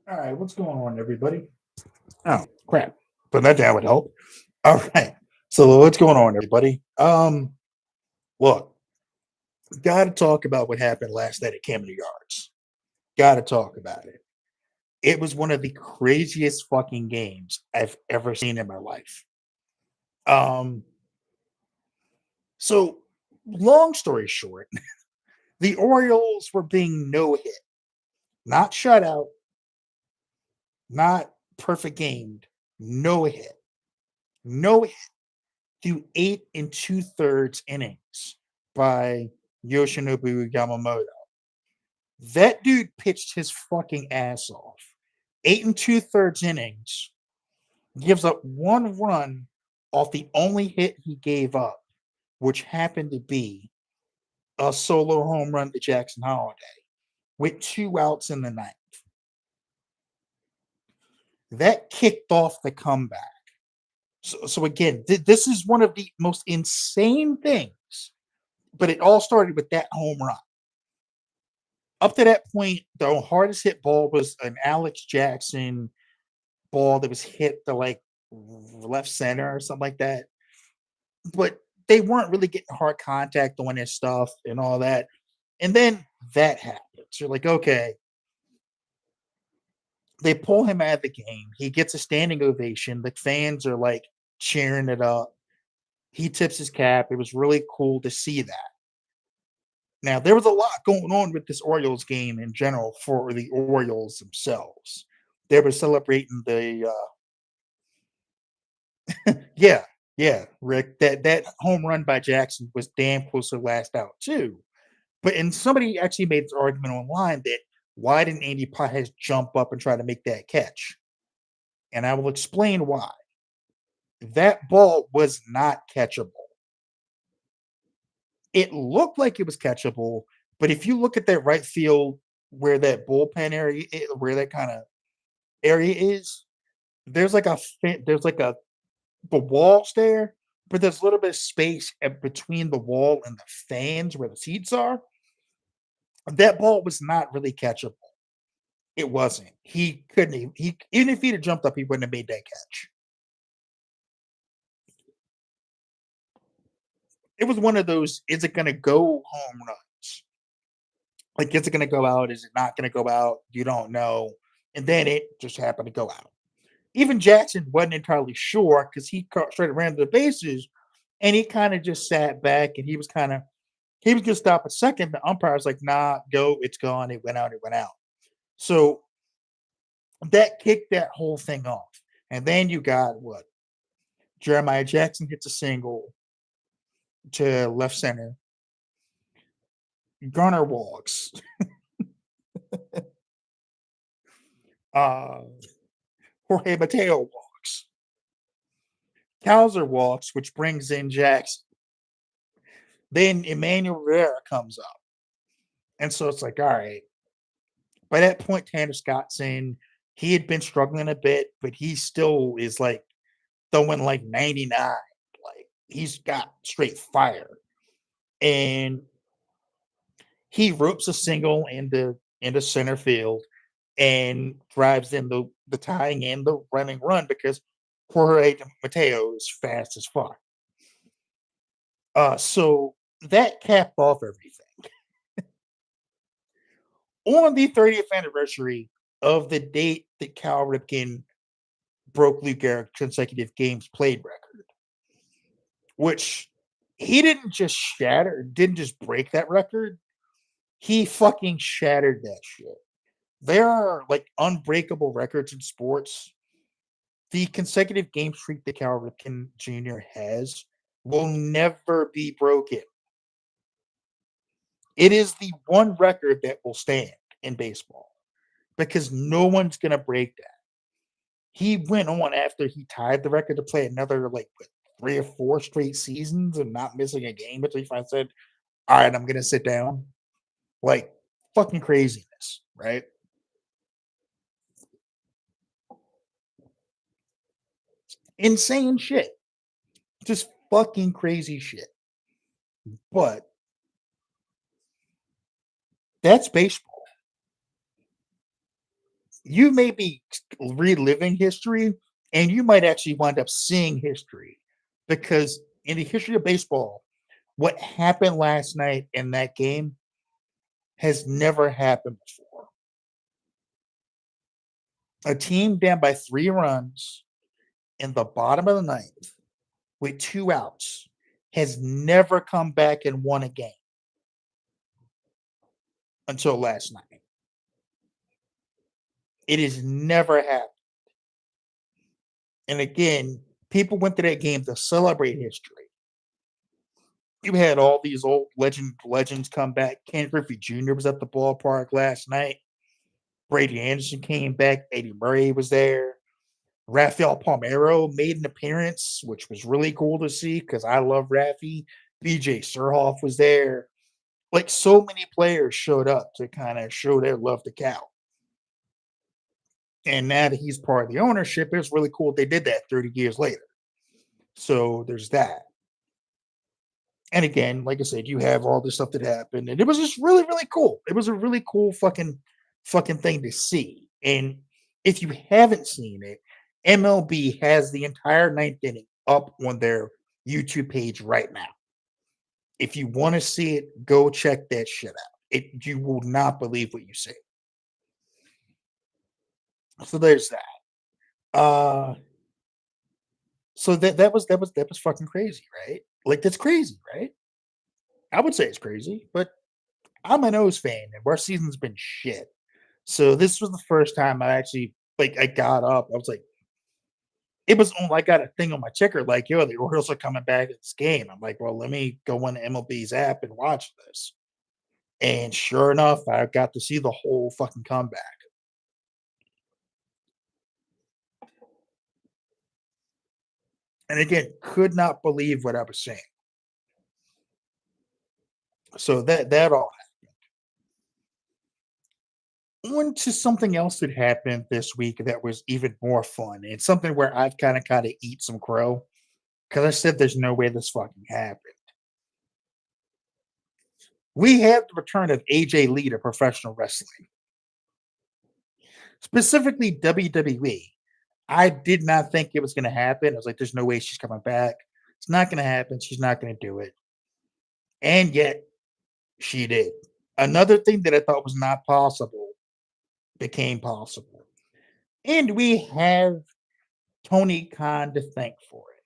All right, what's going on, everybody? Oh, crap. But that would help. All right. So what's going on, everybody? Look, gotta talk about what happened last night at Camden Yards. Gotta talk about it. It was one of the craziest fucking games I've ever seen in my life. Um, so long story short, the Orioles were being no hit, not shutout, not perfect gamed, no hit, no hit through 8 and 2/3 innings by Yoshinobu Yamamoto. That dude pitched his fucking ass off. 8 and 2/3 innings, gives up 1 run off the only hit he gave up, which happened to be a solo home run to Jackson Holiday with 2 outs in the ninth. That kicked off the comeback. So again, this is one of the most insane things, but it all started with that home run. Up to that point, the hardest hit ball was an Alex Jackson ball that was hit to like left center or something like that. But they weren't really getting hard contact on his stuff and all that. And then that happens. You're like, okay, they pull him out of the game. He gets a standing ovation. The fans are like cheering it up. He tips his cap. It was really cool to see that. Now, there was a lot going on with this Orioles game in general for the Orioles themselves. They were celebrating the yeah, yeah, Rick. That home run by Jackson was damn close to last out too. And somebody actually made this argument online that why didn't Andy Pages jump up and try to make that catch? And I will explain why. That ball was not catchable. It looked like it was catchable, but if you look at that right field where that bullpen area, where that kind of area is, there's like there's like a the walls there, but there's a little bit of space between the wall and the fans where the seats are. That ball was not really catchable. It wasn't. He couldn't. He even if he'd have jumped up, he wouldn't have made that catch. It was one of those. Is it going to go home runs? Like, is it going to go out? Is it not going to go out? You don't know. And then it just happened to go out. Even Jackson wasn't entirely sure because he straight ran to the bases, and he kind of just sat back and he was gonna stop a second. The umpire was like, "Nah, go, it's gone. It went out. It went out." So that kicked that whole thing off. And then you got what? Jeremiah Jackson hits a single to left center. Gunnar walks. Uh, Jorge Mateo walks. Cowser walks, which brings in Jackson. Then Emmanuel Rivera comes up. And so it's like, all right. By that point, Tanner Scott's in. He had been struggling a bit, but he still is like throwing like 99. Like he's got straight fire. And he ropes a single into center field and drives in the tying and the running run because Jorge Mateo is fast as fuck. So that capped off everything. On the 30th anniversary of the date that Cal Ripken broke Lou Gehrig's consecutive games played record, which he didn't just break that record. He fucking shattered that shit. There are like unbreakable records in sports. The consecutive game streak that Cal Ripken Jr. has will never be broken. It is the one record that will stand in baseball because no one's going to break that. He went on after he tied the record to play another like 3 or 4 straight seasons and not missing a game until he finally said, all right, I'm going to sit down. Like fucking craziness, right? Insane shit. Just fucking crazy shit. But that's baseball. You may be reliving history, and you might actually wind up seeing history because in the history of baseball, what happened last night in that game has never happened before. A team down by 3 runs in the bottom of the ninth with 2 outs has never come back and won a game until last night. It has never happened. And again, people went to that game to celebrate history. You had all these old legends come back. Ken Griffey Jr. was at the ballpark last night. Brady Anderson came back. Eddie Murray was there. Rafael Palmeiro made an appearance, which was really cool to see because I love Rafi. BJ Surhoff was there. Like so many players showed up to kind of show their love to Cal. And now that he's part of the ownership, it's really cool they did that 30 years later. So there's that. And again, like I said, you have all this stuff that happened, and it was just really, really cool. It was a really cool fucking thing to see. And if you haven't seen it, MLB has the entire ninth inning up on their YouTube page right now. If you want to see it, go check that shit out. You will not believe what you see. So there's that. So that was fucking crazy, right? Like that's crazy, right? I would say it's crazy, but I'm an O's fan, and our season's been shit. So this was the first time I actually like I got up. I was like, it was on. I got a thing on my checker like, yo, the Orioles are coming back at this game. I'm like, well, let me go on the MLB's app and watch this. And sure enough, I got to see the whole fucking comeback. And again, could not believe what I was seeing. So that all on to something else that happened this week that was even more fun. And something where I've kind of eat some crow because I said there's no way this fucking happened. We have the return of AJ Lee to professional wrestling, specifically WWE. I did not think it was going to happen. I was like, there's no way she's coming back. It's not going to happen. She's not going to do it. And yet she did. Another thing that I thought was not possible became possible. And we have Tony Khan to thank for it.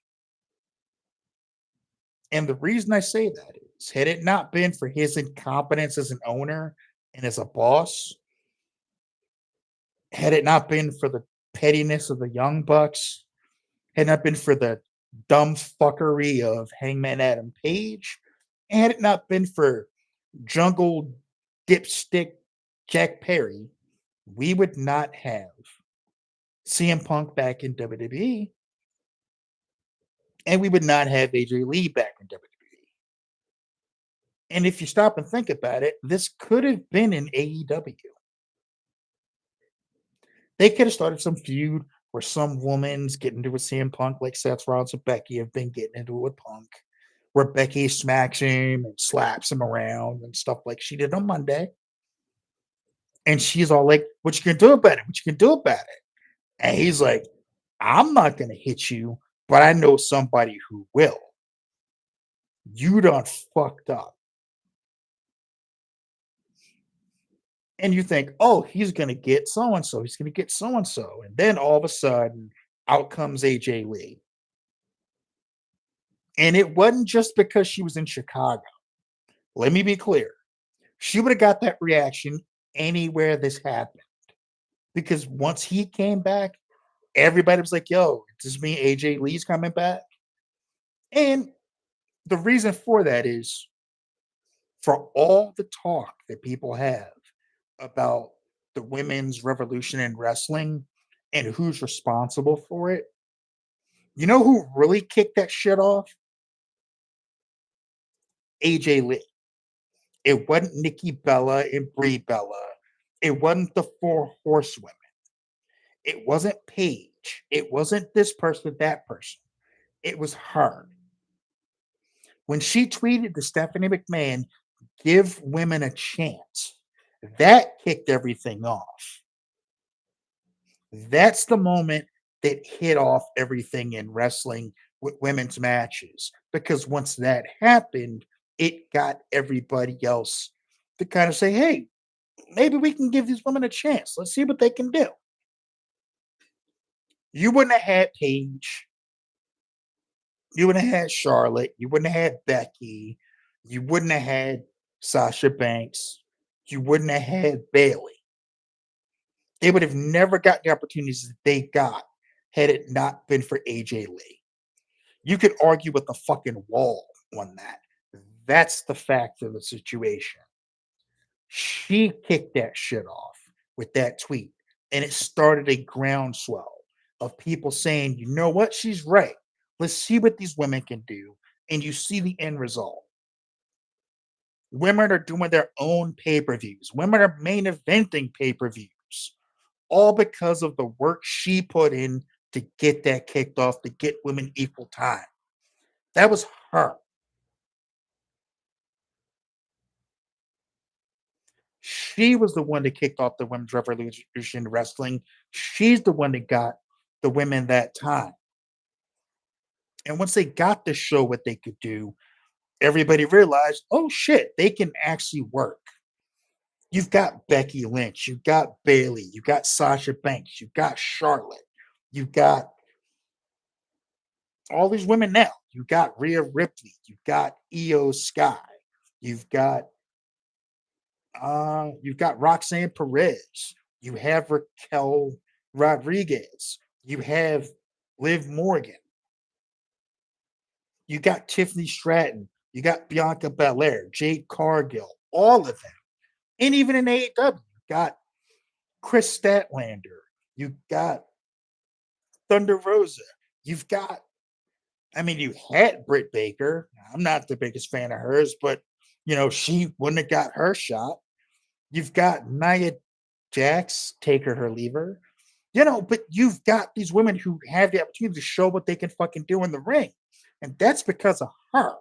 And the reason I say that is, had it not been for his incompetence as an owner and as a boss, had it not been for the pettiness of the Young Bucks, had it not been for the dumb fuckery of Hangman Adam Page, had it not been for jungle dipstick Jack Perry, we would not have CM Punk back in WWE, and we would not have AJ Lee back in WWE. And if you stop and think about it, this could have been in AEW. They could have started some feud where some woman's getting into with CM Punk, like Seth Rollins and Becky have been getting into it with Punk, where Becky smacks him and slaps him around and stuff like she did on Monday. And she's all like, "What you can do about it? What you can do about it?" And he's like, "I'm not gonna hit you, but I know somebody who will. You done fucked up." And you think, "Oh, he's gonna get so and so. He's gonna get so and so," and then all of a sudden, out comes AJ Lee. And it wasn't just because she was in Chicago. Let me be clear. She would have got that reaction anywhere this happened. Because once he came back, everybody was like, yo, does this mean AJ Lee's coming back? And the reason for that is for all the talk that people have about the women's revolution in wrestling and who's responsible for it. You know who really kicked that shit off? AJ Lee. It wasn't Nikki Bella and Brie Bella. It wasn't the four horsewomen. It wasn't Paige. It wasn't this person, that person. It was her. When she tweeted to Stephanie McMahon, give women a chance, that kicked everything off. That's the moment that hit off everything in wrestling with women's matches. Because once that happened, it got everybody else to kind of say, hey, maybe we can give these women a chance. Let's see what they can do. You wouldn't have had Paige. You wouldn't have had Charlotte. You wouldn't have had Becky. You wouldn't have had Sasha Banks. You wouldn't have had Bailey. They would have never got the opportunities that they got had it not been for AJ Lee. You could argue with the fucking wall on that. That's the fact of the situation. She kicked that shit off with that tweet, and it started a groundswell of people saying, you know what, she's right. Let's see what these women can do. And you see the end result. Women are doing their own pay per views, women are main eventing pay per views, all because of the work she put in to get that kicked off, to get women equal time. That was her. She was the one that kicked off the women's revolution in wrestling. She's the one that got the women that time. And once they got to show what they could do, everybody realized, oh shit, they can actually work. You've got Becky Lynch, you've got Bailey, you've got Sasha Banks, you've got Charlotte, you've got all these women now. You've got Rhea Ripley, you've got Io Sky, you've got you've got Roxanne Perez, you have Raquel Rodriguez, you have Liv Morgan, you got Tiffany Stratton, you got Bianca Belair, Jade Cargill, all of them. And even in AEW, you got Chris Statlander, you got Thunder Rosa, you've got, I mean, you had Britt Baker. I'm not the biggest fan of hers, but she wouldn't have got her shot. You've got Nia Jax, take her or leave her. But you've got these women who have the opportunity to show what they can fucking do in the ring. And that's because of her.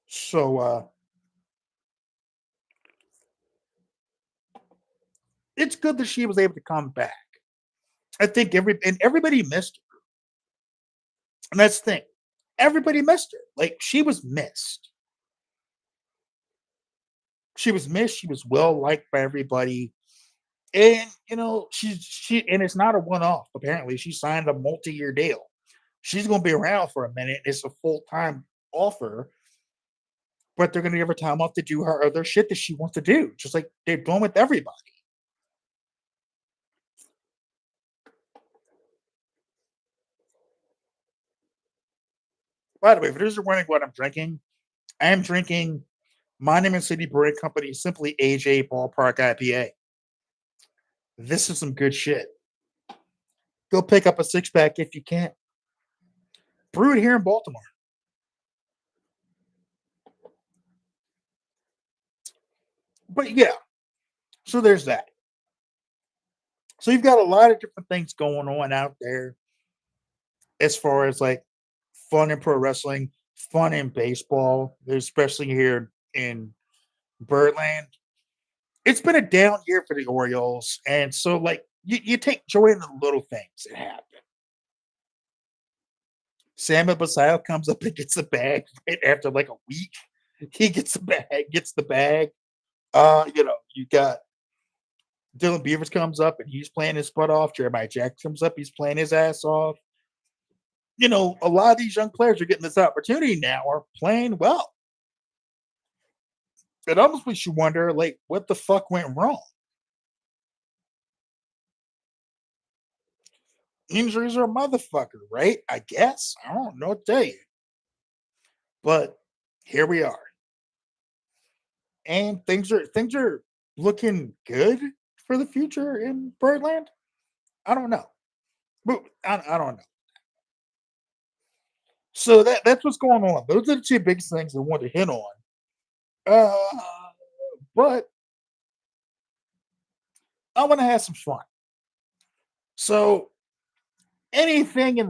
So it's good that she was able to come back. I think everybody missed her. And that's the thing. Everybody missed her. Like she was missed. She was missed. She was well liked by everybody. And she and it's not a one-off. Apparently, she signed a multi-year deal. She's gonna be around for a minute. It's a full-time offer, but they're gonna give her time off to do her other shit that she wants to do, just like they're doing with everybody. By the way, for those who are wondering what I'm drinking, I am drinking Monument City Brewing Company Simply AJ Ballpark IPA. This is some good shit. Go pick up a six pack if you can. Brew it here in Baltimore. But yeah, so there's that. So you've got a lot of different things going on out there as far as like fun in pro wrestling, fun in baseball, especially here in Birdland. It's been a down year for the Orioles. And so, like, you take joy in the little things that happen. Sam Basayo comes up and gets the bag right after like a week. He gets the bag. You got Dylan Beavers comes up and he's playing his butt off. Jeremiah Jackson comes up, he's playing his ass off. A lot of these young players are getting this opportunity now, are playing well. It almost makes you wonder, like, what the fuck went wrong? Injuries are a motherfucker, right? I guess. I don't know what to tell you. But here we are. And things are looking good for the future in Birdland. I don't know. But I don't know. So that's what's going on. Those are the two biggest things I want to hit on. Uh, but I want to have some fun. So anybody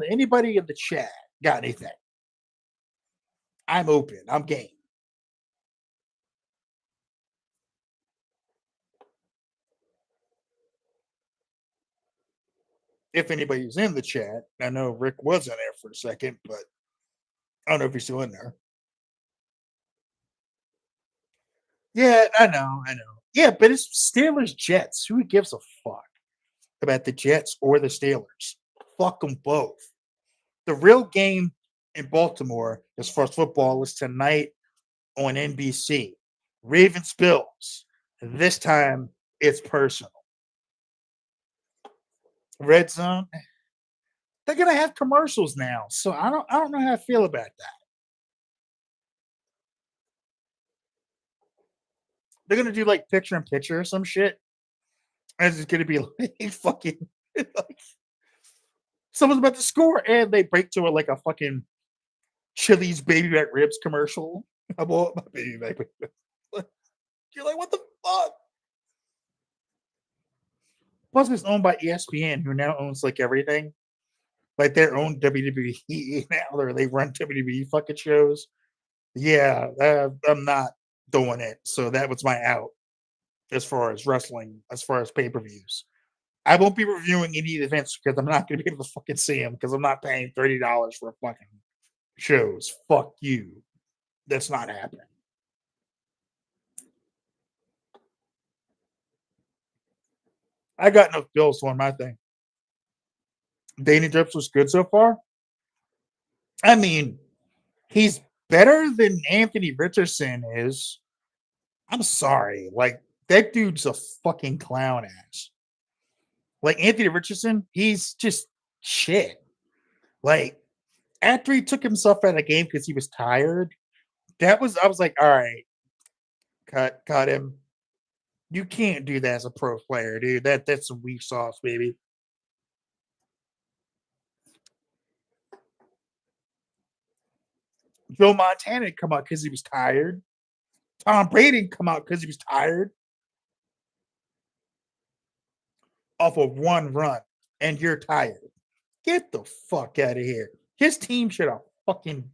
in the chat got anything? I'm open. I'm game. If anybody's in the chat, I know Rick was in there for a second, but I don't know if he's still in there. Yeah, I know. Yeah, but it's Steelers Jets. Who gives a fuck about the Jets or the Steelers? Fuck them both. The real game in Baltimore, as far as football, is tonight on NBC. Ravens Bills. This time it's personal. Red Zone. They're gonna have commercials now, so I don't know how I feel about that. They're gonna do like picture in picture or some shit. And it's gonna be like fucking like someone's about to score and they break to it like a fucking Chili's baby back ribs commercial. I bought my baby back ribs. You're like, what the fuck? Plus, it's owned by ESPN, who now owns like everything, like their own WWE now. Or they run WWE fucking shows. Yeah, I'm not doing it. So that was my out as far as wrestling, as far as pay per views. I won't be reviewing any events because I'm not going to be able to fucking see them because I'm not paying $30 for fucking shows. Fuck you. That's not happening. I got enough bills on my thing. Danny Drips was good so far. I mean, he's better than Anthony Richardson is. I'm sorry. Like, that dude's a fucking clown ass. Like, Anthony Richardson, he's just shit. Like, after he took himself out of the game because he was tired, I was like, all right, cut him. You can't do that as a pro player, dude. That's some weak sauce, baby. Joe Montana come out because he was tired. Tom Brady come out because he was tired off of one run, and you're tired. Get the fuck out of here. His team should have fucking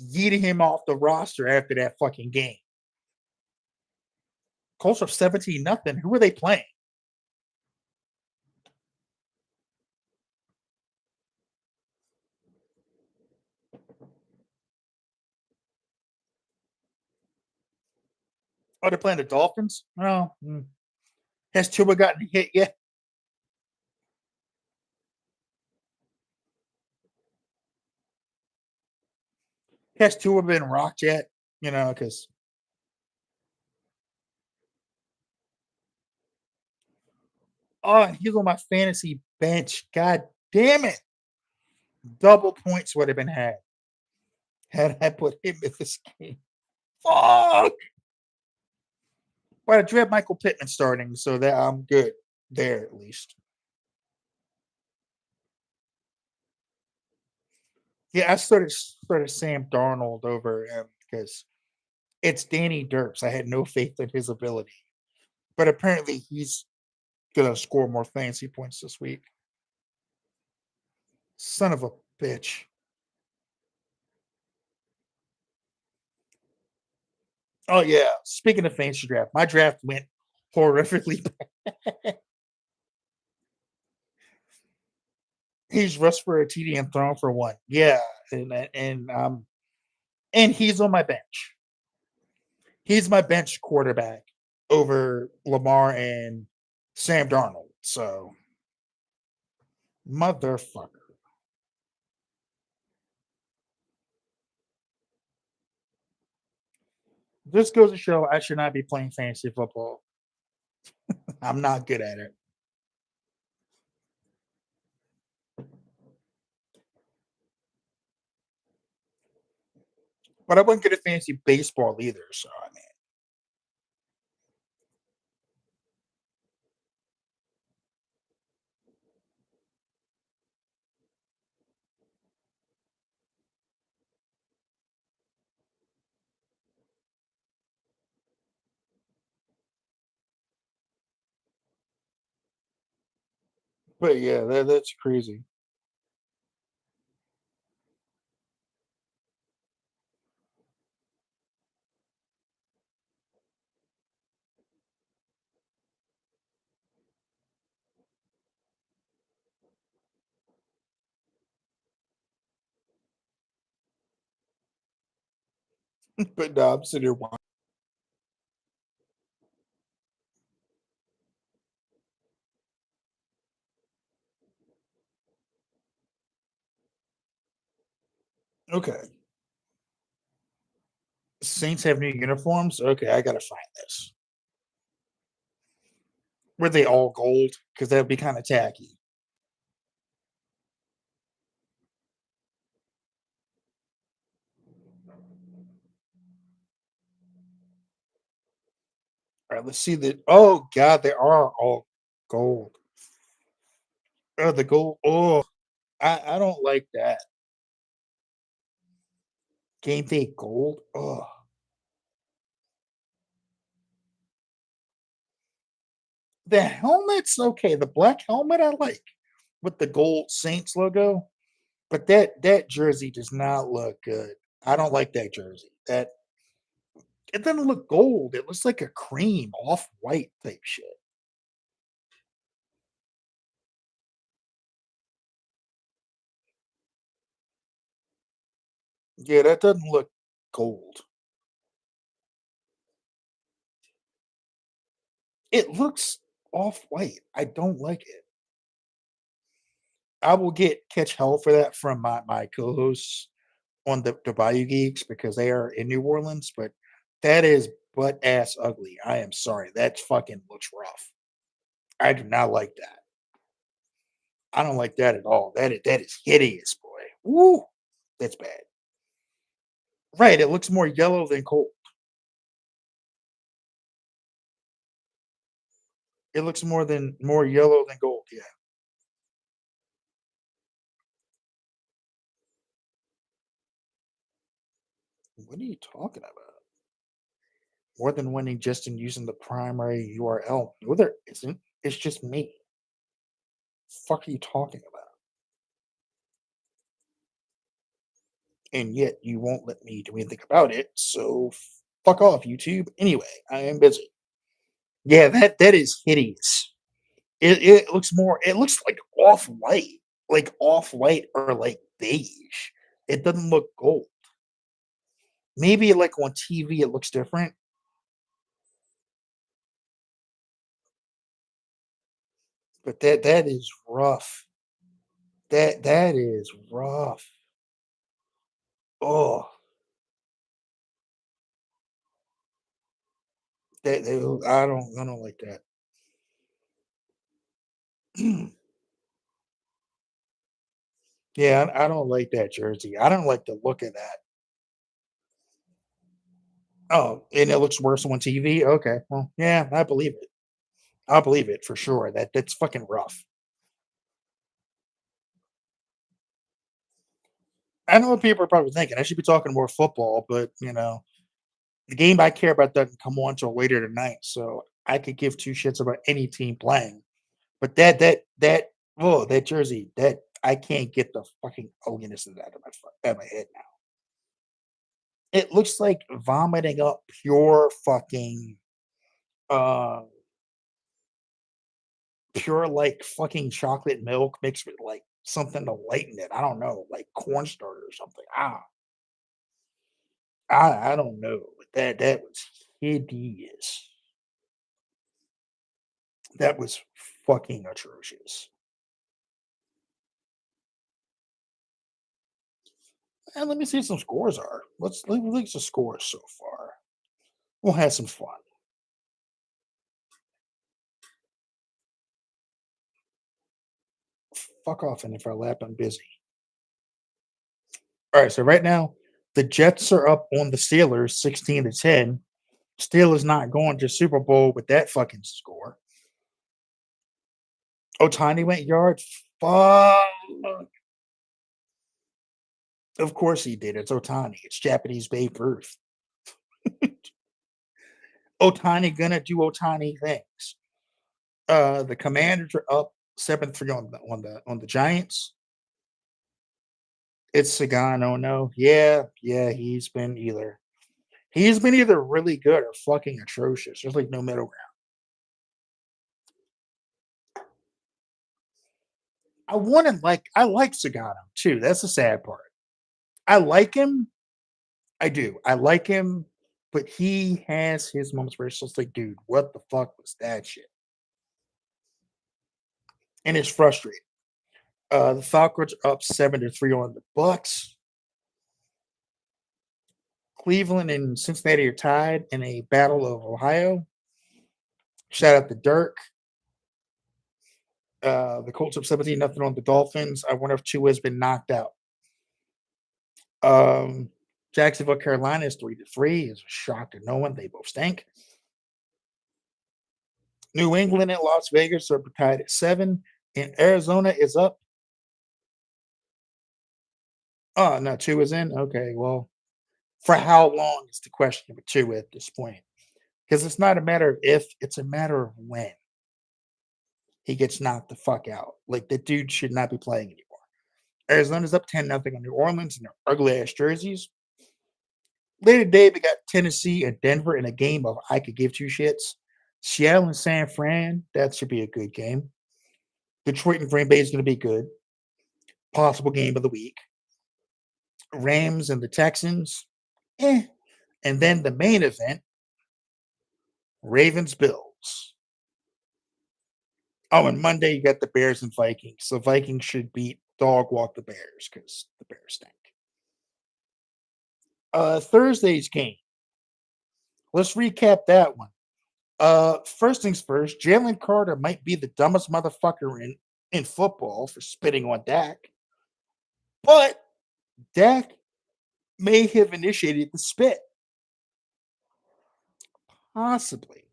yeeted him off the roster after that fucking game. Colts are 17 nothing. Who are they playing? Oh, they're playing the Dolphins? Oh, has Tua gotten hit yet? Has Tua been rocked yet? You know, because he's on my fantasy bench. God damn it. Double points would have been had I put him in this game. Fuck. But I do have Michael Pittman starting, so that I'm good there at least. Yeah, I started Sam Darnold over him because it's Danny Derps. I had no faith in his ability, but apparently he's gonna score more fantasy points this week. Son of a bitch. Oh yeah. Speaking of fantasy draft, my draft went horrifically. He's rushed for a TD and thrown for one. Yeah, and he's on my bench. He's my bench quarterback over Lamar and Sam Darnold. So motherfucker. This goes to show I should not be playing fantasy football. I'm not good at it. But I wasn't good at fantasy baseball either. So I mean, but yeah, that's crazy. But no, I'm sitting here watching. Okay. Saints have new uniforms? Okay, I gotta find this. Were they all gold? Because that'd be kinda tacky. Alright, let's see the oh god, they are all gold. Oh, the gold oh, I don't like that. Game day gold? Oh, the helmet's okay, the black helmet I like with the gold Saints logo, but that jersey does not look good. I don't like that jersey. That it doesn't look gold, it looks like a cream, off-white type shit. Yeah, that doesn't look gold. It looks off-white. I don't like it. I will get catch hell for that from my co-hosts on the Bayou Geeks because they are in New Orleans, but that is butt ass ugly. I am sorry. That fucking looks rough. I do not like that. I don't like that at all. That is hideous, boy. Woo! That's bad. Right, it looks more yellow than gold. It looks more yellow than gold, yeah. What are you talking about? More than winning just in using the primary URL. No, there isn't. It's just me. Fuck are you talking about? And yet you won't let me do anything about it. So fuck off, YouTube. Anyway, I am busy. Yeah, that is hideous. It looks more. It looks like off white or like beige. It doesn't look gold. Maybe like on TV it looks different, but that is rough. That is rough. Oh, I don't like that. Yeah, I don't like that jersey. I don't like the look of that. Oh, and it looks worse on TV? Okay, well, yeah, I believe it. I believe it for sure. That's fucking rough. I know what people are probably thinking. I should be talking more football, but the game I care about doesn't come on till later tonight, so I could give two shits about any team playing. But that jersey, that I can't get the fucking ugliness of that out of my head now. It looks like vomiting up pure fucking uh pure like fucking chocolate milk mixed with like something to lighten it. I don't know, like cornstarch or something. I don't know. But that was hideous. That was fucking atrocious. And let me see what some scores are. Let's the scores so far. We'll have some fun. Fuck off and if I lap, I'm busy. All right, so right now the Jets are up on the Steelers 16-10. Steelers not going to Super Bowl with that fucking score. Otani went yard. Fuck. Of course he did. It's Otani. It's Japanese Babe Ruth. Otani gonna do Otani things. The Commanders are up 7-3 on the Giants. It's Sagano. No, yeah, he's been either really good or fucking atrocious. There's like no middle ground. I like Sagano too. That's the sad part. I like him. I do. I like him, but he has his moments where it's just like, dude, what the fuck was that shit? And it's frustrating. The Falcons are up 7-3 on the Bucks. Cleveland and Cincinnati are tied in a battle of Ohio. Shout out to Dirk. The Colts up 17 nothing on the Dolphins. I wonder if Tua has been knocked out. Um, Jacksonville, Carolina is 3-3. Is a shock to no one. They both stink. New England and Las Vegas are tied at 7. And Arizona is up. Oh, no, Tua is in. Okay, well, for how long is the question with Tua at this point? Because it's not a matter of if, it's a matter of when he gets knocked the fuck out. Like the dude should not be playing anymore. Arizona's up 10 nothing on New Orleans in their ugly ass jerseys. Later today, we got Tennessee and Denver in a game of I could give two shits. Seattle and San Fran, that should be a good game. Detroit and Green Bay is going to be good. Possible game of the week. Rams and the Texans, eh. And then the main event, Ravens Bills. Oh, and Monday you got the Bears and Vikings. So Vikings should beat dog walk the Bears because the Bears stink. Thursday's game. Let's recap that one. First things first, Jalen Carter might be the dumbest motherfucker in football for spitting on Dak, but Dak may have initiated the spit. Possibly.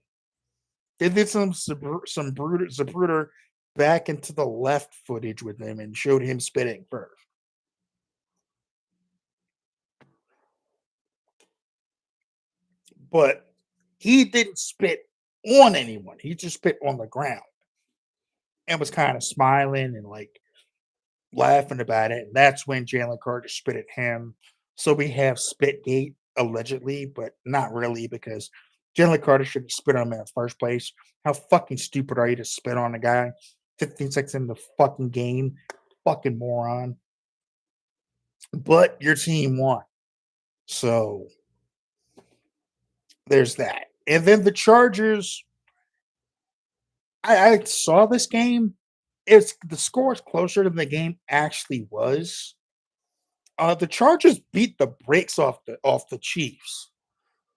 They did some Zabruder back into the left footage with him and showed him spitting first. But he didn't spit on anyone. He just spit on the ground and was kind of smiling and like laughing about it. And that's when Jalen Carter spit at him. So we have Spitgate allegedly, but not really because Jalen Carter should have spit on him in the first place. How fucking stupid are you to spit on a guy 15 seconds in the fucking game? Fucking moron. But your team won. So there's that. And then the Chargers, I saw this game. It's the score is closer than the game actually was. The Chargers beat the brakes off the Chiefs.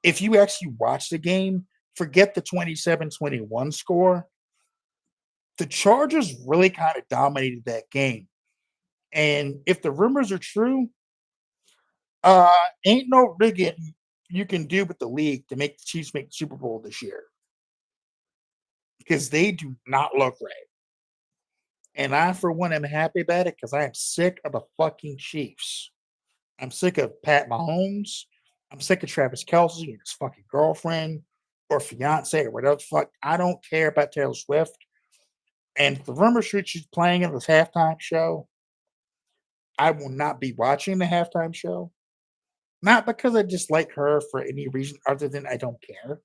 If you actually watch the game, forget the 27-21 score. The Chargers really kind of dominated that game. And if the rumors are true, ain't no rigging you can do with the league to make the Chiefs make the Super Bowl this year because they do not look right. And I, for one, am happy about it because I am sick of the fucking Chiefs. I'm sick of Pat Mahomes. I'm sick of Travis Kelsey and his fucking girlfriend or fiance or whatever the fuck. I don't care about Taylor Swift. And if the rumor shoot she's playing in this halftime show, I will not be watching the halftime show. Not because I dislike her for any reason other than I don't care.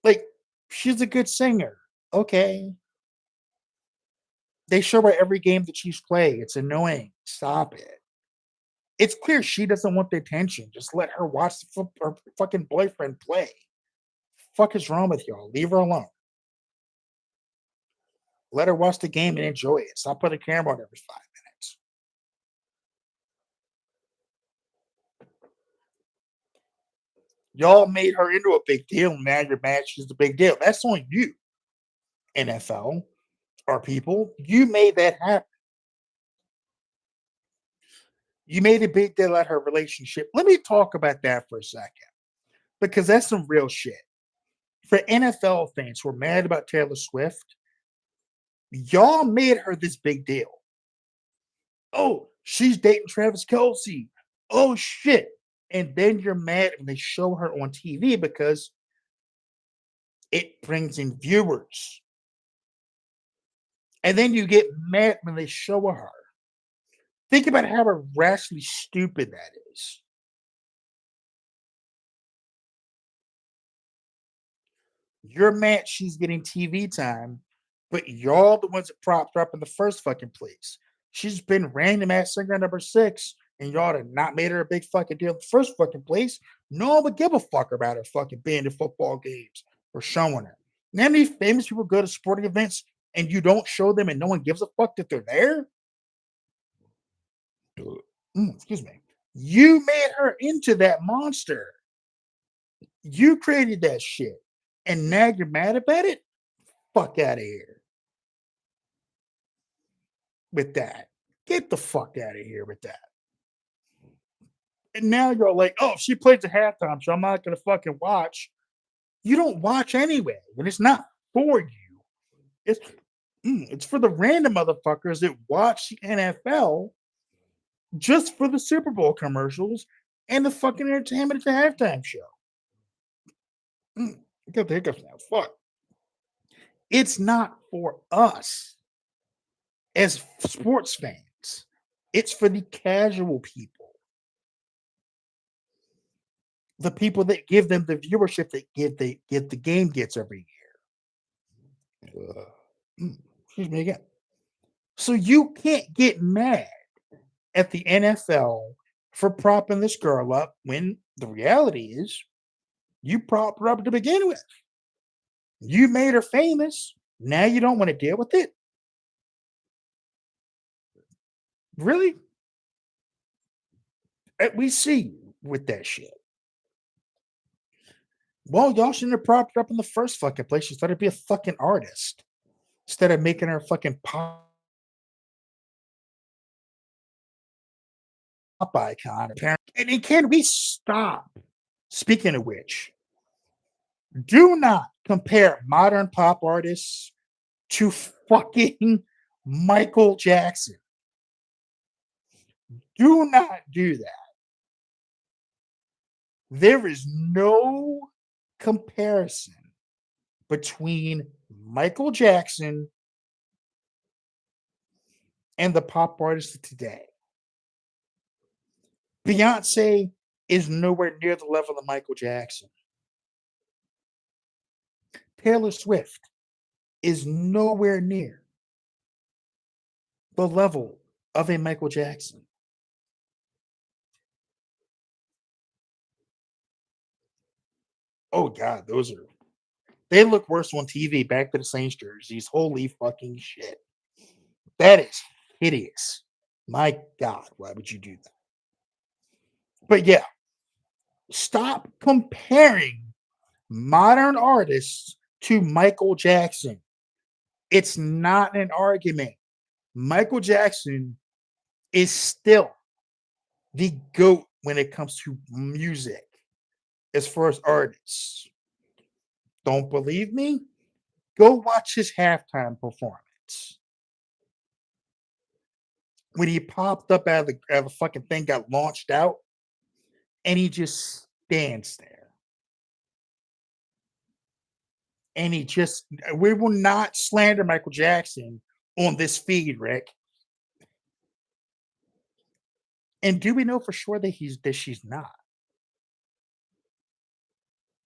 Like, she's a good singer. Okay. They show her every game that she's played. It's annoying. Stop it. It's clear she doesn't want the attention. Just let her watch her fucking boyfriend play. Fuck is wrong with y'all? Leave her alone. Let her watch the game and enjoy it. Stop putting a camera on every 5 minutes. Y'all made her into a big deal. Now your match is the big deal. That's on you, NFL or people. You made that happen. You made a big deal out of her relationship. Let me talk about that for a second because that's some real shit. For NFL fans who are mad about Taylor Swift, y'all made her this big deal. Oh, she's dating Travis Kelsey. Oh, shit. And then you're mad when they show her on TV because it brings in viewers. And then you get mad when they show her. Think about how irrationally stupid that is. You're mad she's getting TV time, but y'all the ones that propped her up in the first fucking place. She's been random ass singer number 6, And y'all have not made her a big fucking deal in the first fucking place. No one would give a fuck about her fucking being in football games or showing her. Now these famous people go to sporting events and you don't show them and no one gives a fuck that they're there. Excuse me. You made her into that monster. You created that shit. And now you're mad about it? Fuck out of here with that. Get the fuck out of here with that. And now you're like, oh, she plays at halftime, so I'm not gonna fucking watch. You don't watch anyway, and it's not for you. It's it's for the random motherfuckers that watch the NFL just for the Super Bowl commercials and the fucking entertainment at the halftime show. I got the hiccups now. Fuck. It's not for us as sports fans. It's for the casual people. The people that give them the viewership that get the game gets every year. Excuse me again. So you can't get mad at the NFL for propping this girl up when the reality is you propped her up to begin with. You made her famous. Now you don't want to deal with it. Really? We see you with that shit. Well, y'all shouldn't have propped her up in the first fucking place. She started to be a fucking artist instead of making her a fucking pop icon. And can we stop? Speaking of which, do not compare modern pop artists to fucking Michael Jackson. Do not do that. There is no comparison between Michael Jackson and the pop artists of today. Beyonce is nowhere near the level of Michael Jackson. Taylor Swift is nowhere near the level of a Michael Jackson. Oh God, they look worse on TV back to the Saints jerseys. Holy fucking shit. That is hideous. My God, why would you do that? But yeah, stop comparing modern artists to Michael Jackson. It's not an argument. Michael Jackson is still the GOAT when it comes to music as far as artists. Don't believe me? Go watch his halftime performance. When he popped up out of the fucking thing, got launched out, and he just stands there. And we will not slander Michael Jackson on this feed, Rick. And do we know for sure that she's not?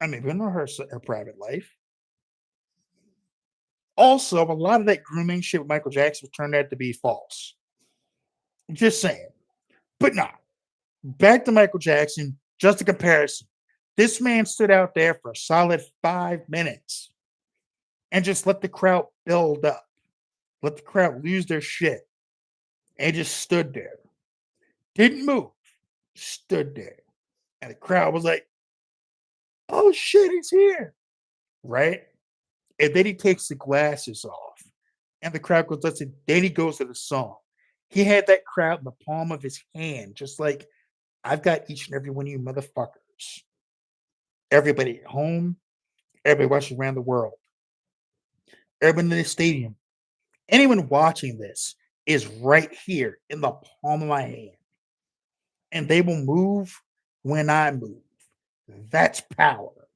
I mean, we know her private life. Also, a lot of that grooming shit with Michael Jackson turned out to be false. Just saying. But nah, back to Michael Jackson, just a comparison. This man stood out there for a solid 5 minutes and just let the crowd build up, let the crowd lose their shit, and just stood there. Didn't move, stood there. And the crowd was like, oh shit, he's here. Right? And then he takes the glasses off. And the crowd goes, listen, then he goes to the song. He had that crowd in the palm of his hand, just like I've got each and every one of you motherfuckers. Everybody at home, everybody watching around the world, everyone in the stadium, anyone watching this is right here in the palm of my hand. And they will move when I move. That's power.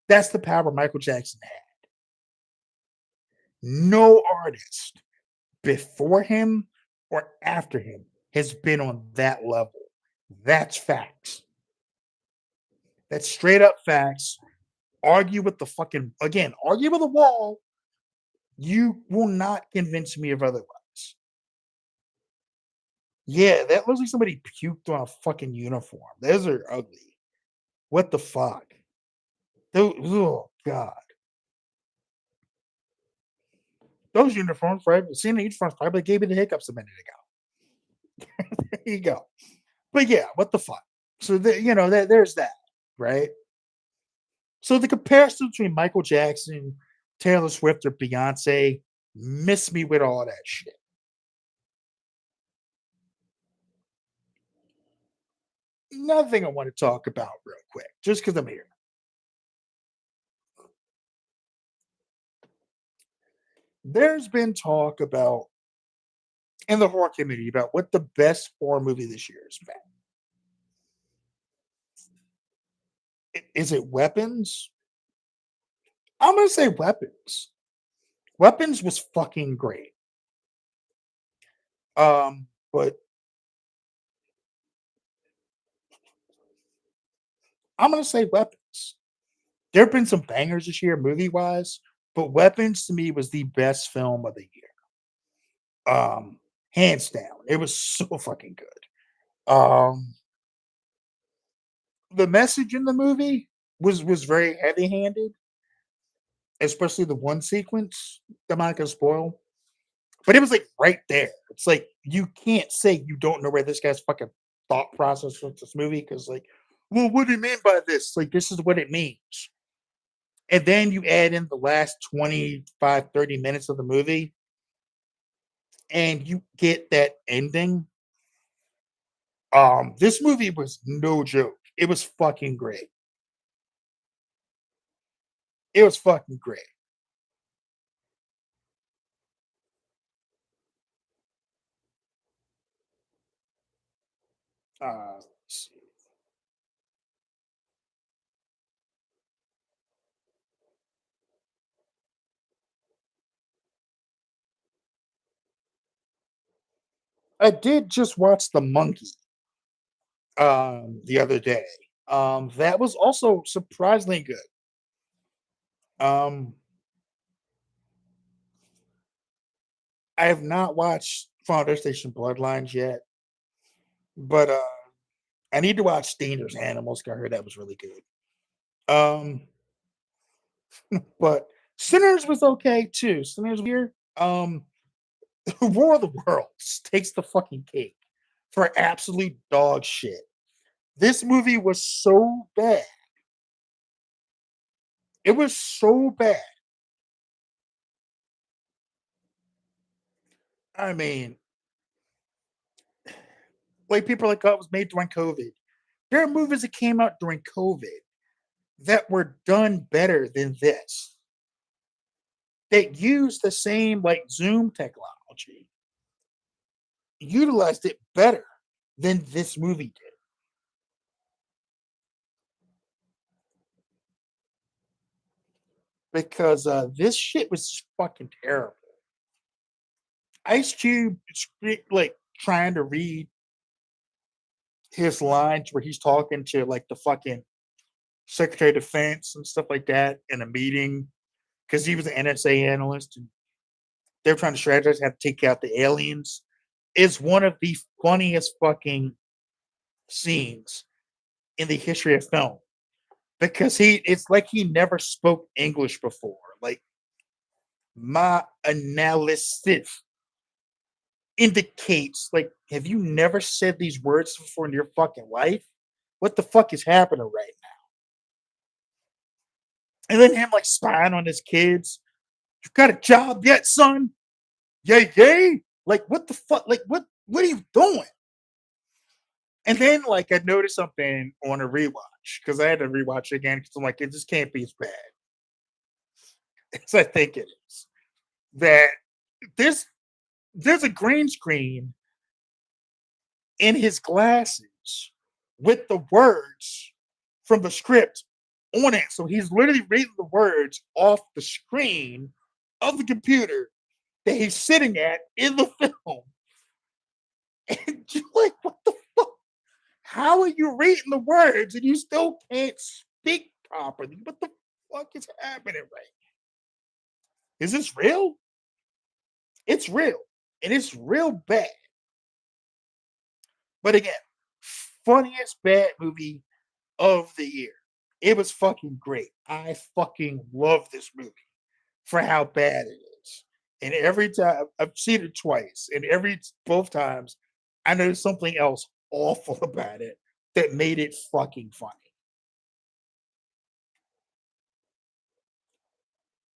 That's the power Michael Jackson had. No artist before him or after him has been on that level. That's facts. That's straight up facts. Argue with argue with the wall. You will not convince me of otherwise. Yeah, that looks like somebody puked on a fucking uniform. Those are ugly. What the fuck? Oh god. Those uniforms, right? Seeing the uniforms probably gave me the hiccups a minute ago. There you go. But yeah, what the fuck? So there's that, right? So the comparison between Michael Jackson, Taylor Swift, or Beyonce miss me with all that shit. Nothing I want to talk about real quick, just because I'm here. There's been talk about in the horror community about what the best horror movie this year has been. Is it Weapons? I'm gonna say Weapons. Weapons was fucking great. But I'm gonna say Weapons. There have been some bangers this year, movie wise, but Weapons to me was the best film of the year. Hands down. It was so fucking good. The message in the movie was very heavy handed, especially the one sequence. I'm not gonna spoil, but it was like right there. It's like you can't say you don't know where this guy's fucking thought process with this movie because, like, well, what do you mean by this? Like, this is what it means. And then you add in the last 25, 30 minutes of the movie, and you get that ending. This movie was no joke. It was fucking great. It was fucking great. Let's see. I did just watch The Monkey the other day. That was also surprisingly good. Um, I have not watched Final Station Bloodlines yet, but I need to watch Dangerous Animals. 'Cause I heard that was really good. Um, but Sinners was okay too. Sinners here. War of the Worlds takes the fucking cake for absolute dog shit. This movie was so bad. It was so bad. I mean, like people are like, oh, it was made during COVID. There are movies that came out during COVID that were done better than this. That used the same like Zoom technology, utilized it better than this movie did. Because this shit was just fucking terrible. Ice Cube, like trying to read his lines where he's talking to like the fucking Secretary of Defense and stuff like that in a meeting because he was an NSA analyst and they're trying to strategize how to take out the aliens. Is one of the funniest fucking scenes in the history of film because it's like he never spoke English before. Like my analysis indicates, like, have you never said these words before in your fucking life? What the fuck is happening right now? And then him like spying on his kids. You got a job yet, son? Yay, yay! Like, what the fuck? Like, what are you doing? And then, like, I noticed something on a rewatch because I had to rewatch it again because I'm like, it just can't be as bad as I think it is. That there's there's a green screen in his glasses with the words from the script on it. So he's literally reading the words off the screen of the computer that he's sitting at in the film. And you're like, what the fuck? How are you reading the words and you still can't speak properly? What the fuck is happening right now? Is this real? It's real. And it's real bad. But again, funniest bad movie of the year. It was fucking great. I fucking love this movie for how bad it is. And every time I've seen it twice, and both times I noticed something else awful about it that made it fucking funny.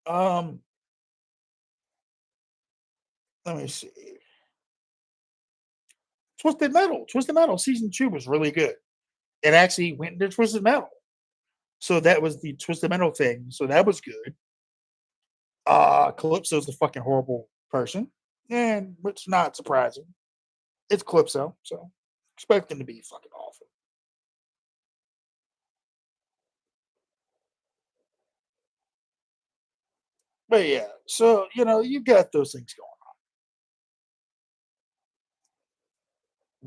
Um, let me see. Twisted Metal season 2 was really good. It actually went into Twisted Metal. So that was the Twisted Metal thing. So that was good. Calypso's a fucking horrible person, and which not surprising. It's Calypso, so expect him to be fucking awful. But yeah, so you got those things going on.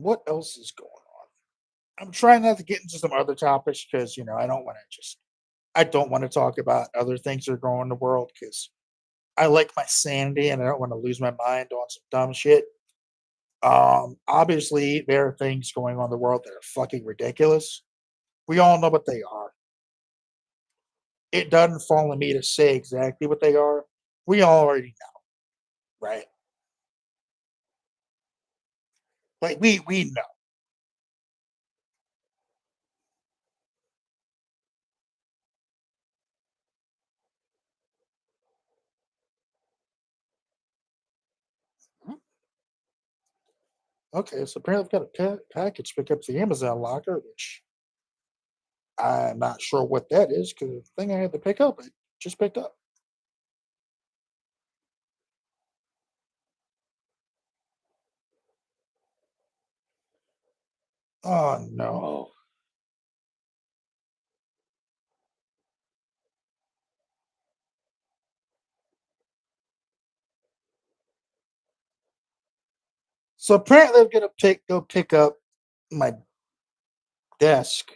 What else is going on? I'm trying not to get into some other topics because I don't want to talk about other things that are going on in the world because I like my sanity and I don't want to lose my mind on some dumb shit. Obviously there are things going on in the world that are fucking ridiculous. We all know what they are. It doesn't fall on me to say exactly what they are. We already know, right? Like we know. Okay, so apparently I've got a package to pick up the Amazon locker, which I'm not sure what that is because the thing I had to pick up, I just picked up. Oh no. So apparently I'm gonna go pick up my desk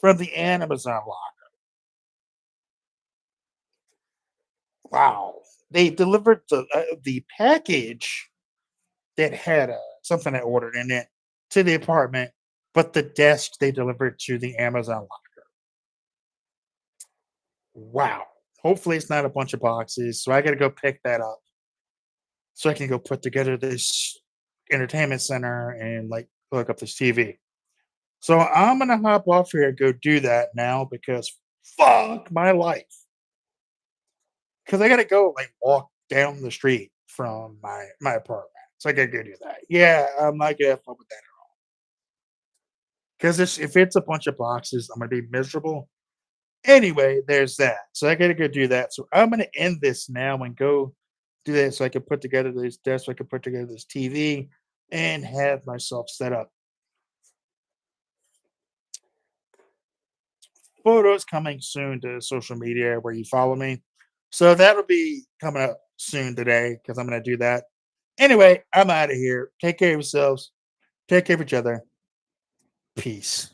from the Amazon locker. Wow. They delivered the package that had something I ordered in it to the apartment, but the desk they delivered to the Amazon locker. Wow. Hopefully it's not a bunch of boxes. So I gotta go pick that up so I can go put together this entertainment center and like hook up this TV. So I'm gonna hop off here and go do that now because fuck my life. Because I gotta go like walk down the street from my apartment. So I gotta go do that. Yeah, I'm not gonna have fun with that because if it's a bunch of boxes, I'm gonna be miserable. Anyway, there's that. So I gotta go do that. So I'm gonna end this now and go do that so I can put together this desk, so I can put together this TV and have myself set up. Photos coming soon to social media where you follow me. So that'll be coming up soon today because I'm gonna do that. Anyway, I'm out of here. Take care of yourselves. Take care of each other. Peace.